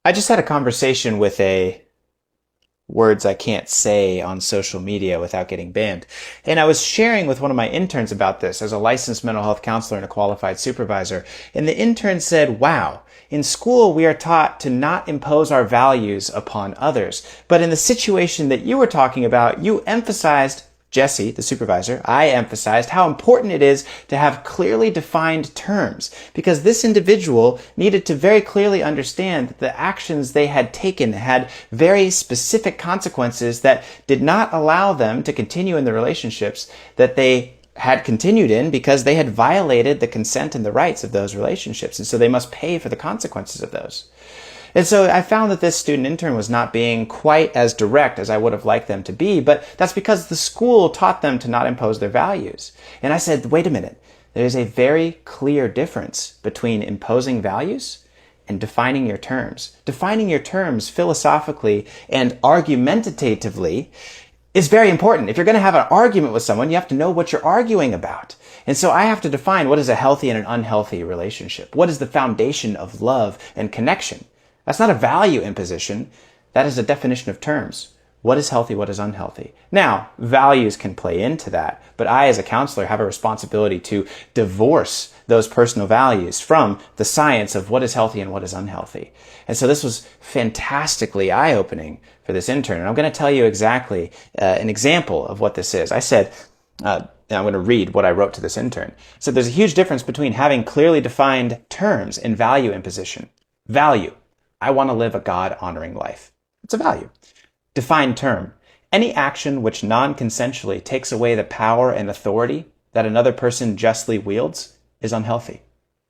I just had a conversation with a words I can't say on social media without getting banned. And I was sharing with one of my interns about this as a licensed mental health counselor and a qualified supervisor. And the intern said, wow, in school we are taught to not impose our values upon others. But in the situation that you were talking about, you emphasized Jesse, the supervisor, I emphasized how important it is to have clearly defined terms because this individual needed to very clearly understand that the actions they had taken had very specific consequences that did not allow them to continue in the relationships that they had continued in because they had violated the consent and the rights of those relationships. And so they must pay for the consequences of those. And so I found that this student intern was not being quite as direct as I would have liked them to be, but that's because the school taught them to not impose their values. And I said, wait a minute, there is a very clear difference between imposing values and defining your terms. Defining your terms philosophically and argumentatively is very important. If you're going to have an argument with someone, you have to know what you're arguing about. And so I have to define what is a healthy and an unhealthy relationship. What is the foundation of love and connection? That's not a value imposition. That is a definition of terms. What is healthy? What is unhealthy? Now, values can play into that, but I as a counselor have a responsibility to divorce those personal values from the science of what is healthy and what is unhealthy. And so this was fantastically eye-opening for this intern. And I'm going to tell you exactly an example of what this is. I said, I'm going to read what I wrote to this intern. So there's a huge difference between having clearly defined terms and value imposition. Value. I want to live a God-honoring life. It's a value. Defined term. Any action which non-consensually takes away the power and authority that another person justly wields is unhealthy.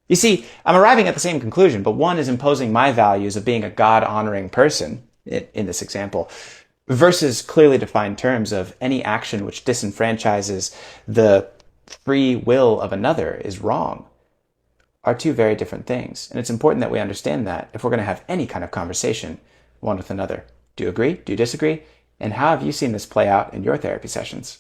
You see, I'm arriving at the same conclusion, but one is imposing my values of being a God-honoring person, in this example, versus clearly defined terms of any action which disenfranchises the free will of another is wrong. Are two very different things. And it's important that we understand that if we're going to have any kind of conversation one with another. Do you agree? Do you disagree? And how have you seen this play out in your therapy sessions?